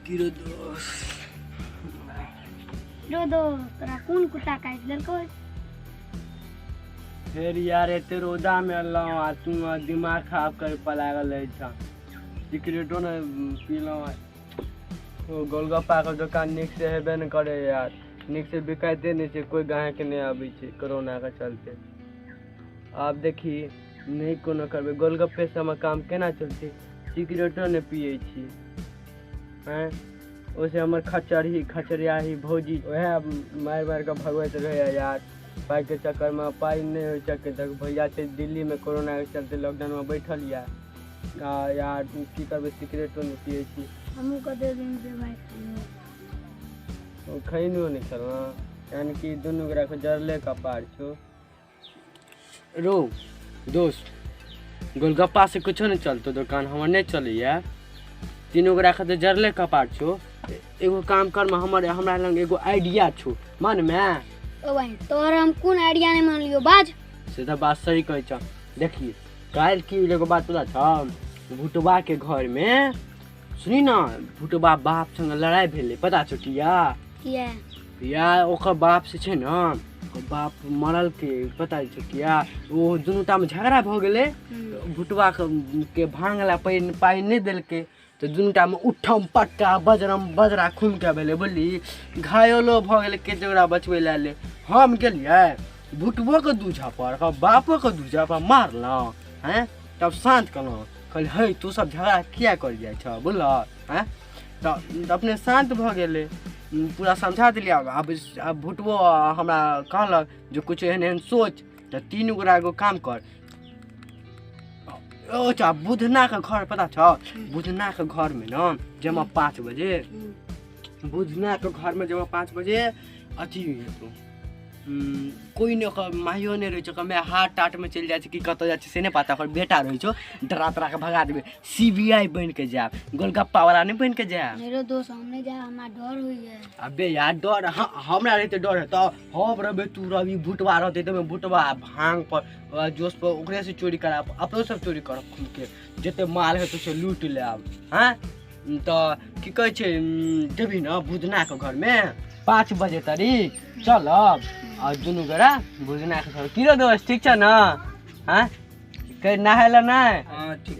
की रे दोस्त तोरा कौन कुत्ता काटि देलको? फिर यार एते रोदा में अल्लाह आ तू दिमाग खराब कर लागल रहे छ सिगरेटो न पीलो ओ गोलगप्पा के दुकान निक से हेबे न करे यार निक से बिकाइते नहीं छे कोई गाहक नहीं आबै छे कोरोना के चलते। आप देखी नहीं कोनो करबे गोलगप्पे से हम काम केना चलते सिगरेटो न पिए छी हैं ओसे हमर खचरिया ही भौजी वह मार के भगवत रहे यार पाई के चक्कर में पाई नहीं हो सके तक भैया थे दिल्ली में कोरोना के चलते लॉकडाउन में बैठल यार की करबे सिगरेटो नहीं पिए छी हमहू को दे दिन से भाई खैनो नहीं करवा यानी कि दोनों गोरा के जरले कपार छो रो दोस्त गोलगप्पा से कुछो नहीं चलतो दुकान हमर नहीं चले यार तीनों गोरा के जरले कपार छो एगो काम कर में हमरा लंग एगो आइडिया छो मन में ओ भाई तोर हम कौन आइडिया नहीं मान लियो बाज सीधा बात सही कहै छ देखिए काल की एगो बात पता छ भुटबा के घर में सुनी ना भुटबा बाप संग लड़ाई भेले पता छ किया ओकर बाप से छे ना बाप मरल के पता छ किया वो दुनुटा में झगड़ा भ गेले भुटबा के भांगला पाई नहीं देल के तो दुनुटा में उठम पट्टा बजरा खून के भेले बोली घायलो भ गेले के जोड़ा बचवे ले हम गेलिए भुटबो के दूझा पर बापो के दूझा पर मारला हैं तब शांत कलो कहल हे तू सब झगड़ा किया कर जाय छ बोल हैं तो अपने शांत भ गेले पूरा समझा दिलिया अब भुटबो हमरा कहलक जो कुछ एहन सोच तो तीन गोरा को काम कर ओ चा बुधना के घर पता छ बुधना के घर में ना जमा 5 बजे बुधना के घर में जमा 5 बजे अथी तो कोई न माहियो नहीं रहे छ मैं हाथ टाट में चल जाए कि कत जाए से नहीं पता ओकर बेटा रहे छ डरा तरा के भगा देबे सीबीआई बन के जाब गोलगप्पा वाला नहीं बन के जाब मेरे दोस्त हमने जा हमरा डर होई है अबे यार डर हमरा रहते डर है तो हम रबे तू रवि भुटवा रहते तो मैं भुटवा भांग पर जोश पर ओकरे से चोरी करा अपनो सब चोरी कर खुद के जते माल है तो से लूट ले आब हैं तो की कह छे देबी ना बुधना के घर में 5 बजे तारीख चल अब और दोनों गोरा बुधना के घर की रे दोस्त ठीक छ ना हैं कहीं नहायला ना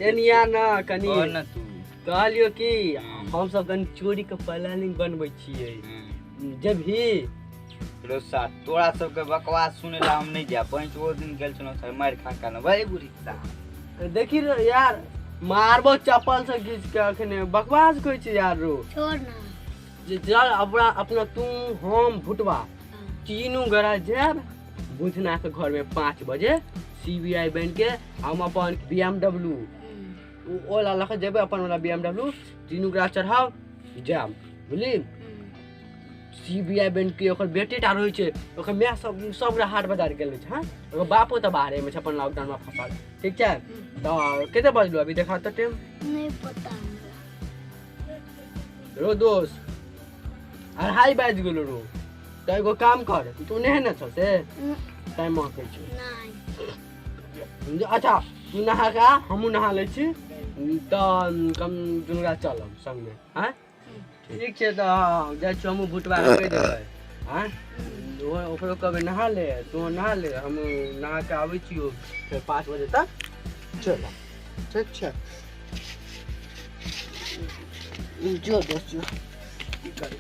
एनिया ना कनी ना तू कहलियो कि हम सब कनी चोरी के प्लानिंग बनबै छियै जब ही रोसा तोरा सब के बकवास सुने ला हम नहीं जा पंच वो दिन गेल छनो सर मार खा का ना भाई बुरी सा देखी रे यार मारबो चप्पल से घिच के अखने बकवास कोइ छी यार रो छोड़ ना जे चल अपना तू हम भुटवा तीनों गोरा जाब बुधना के घर में 5 बजे सीबीआई बन के हम अपन BMW ओला लख जेबे अपन वाला BMW तीनों गोरा चढ़ाव जाब बुझली सीबीआई बन के ओकर बेटी टा रहै छै ओकर माय सब हाट बाजार गेल छै हां ओकर बापो त बाहरे में छै अपन लॉकडाउन में फंसल ठीक छै तो केते बजलो अभी देखा तो टाइम नहीं पता रो दोस्त अढ़ाई बाज गेलो रो तो एगो काम कर तू नहीं न छ से टाइम कहै छै नहीं अच्छा तू नहा का हमहू नहा ले छी तो कम दुनगा चलब संग में हां ठीक छै तो जाय छी हमहू भुटवा के कह देबै हां ओकरो कहबै नहा ले तू नहा ले हम नहा के आबै छियो फिर 5 बजे तक चल ठीक छै जो दोस्त जो की करै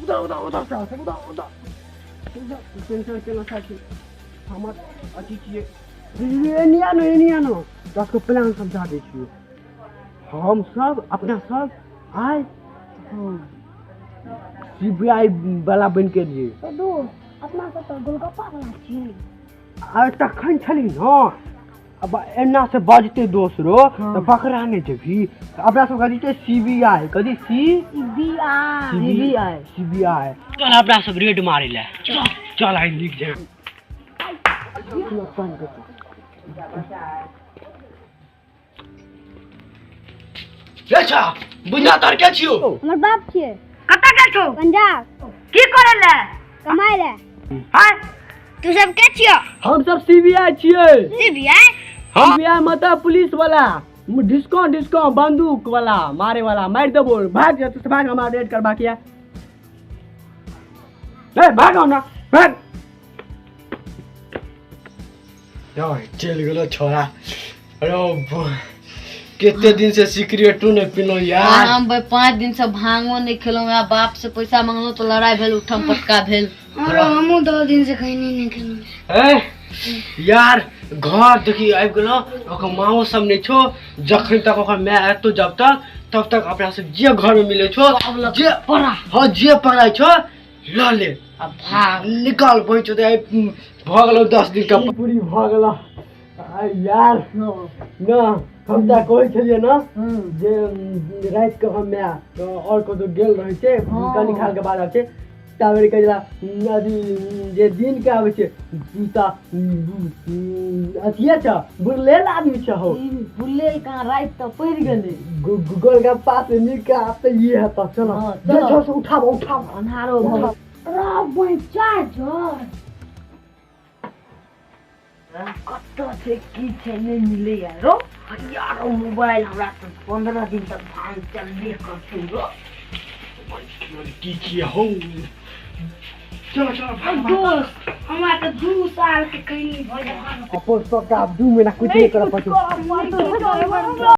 उदा टेंशन के ना साथी हमर अथी छिए एनिया न दस को प्लान समझा दे छिए हम सब अपना सब आए सीबीआई वाला बन के लिए तो अपना सब तो गोलगप्पा वाला छी आ तखन छली न अब एना से बजते दोसरो तो पकड़ा नहीं जेबी अपना सब कदी सीबीआई कदी सीबीआई चल अपना सब रेड मारे ले चल आई लिख जा अच्छा बुझना तार क्या छियो हमर बाप छिए कतऽ गेल छौ पंजाब की करे ले कमाए ले हाय तू सब के छियो हम सब सीबीआई छिए सीबीआई हम सीबीआई मतलब पुलिस वाला डिस्काउंट बंदूक वाला मारे वाला मार देबो भाग जा तो भाग हमारा रेड करबा किया ए भागो ना भाग यार चल गेलो छोरा अरे कितने दिन से सिगरेट नहीं पीलो यार हम भाई 5 दिन से भांगो नहीं खेलो या बाप से पैसा मांगलो तो लड़ाई भेल उठम पटका भेल और हमहु 2 दिन से कहीं नहीं खेलू ए यार घर देखी आबि गेलो ओकर माओ सब नहीं छो जखन तक ओकर माय आतो जब तब तक अपना से जे घर में मिले छो जे पड़ा हां जे पड़ा छो ल ले अब भाग निकाल पहुंचो दे भगलो 10 दिन का पूरी भगला यार ना हम ता कोई छलिए ना जे रात के हम मैं और को तो गेल रहे छे कनी खाल के बाद आछे तावेर कजला नदी जे दिन के आवे छे ता अथिया छ बुलेल आदमी छ हो बुलेल का रात तो पड़ गेले गूगल का पास निका अब ये है तो चलो जो से उठाओ अन्हारो भव रा बोई चार्जर कत्तो से की छे नहीं मिले यारो यारो मोबाइल हमरा तो 15 दिन तक भांग चलबे करते रो की हो चलो दोस्त हमरा तो 2 साल के कहीं भइल अपन तो का 2 महीना कुछ नहीं कर पाते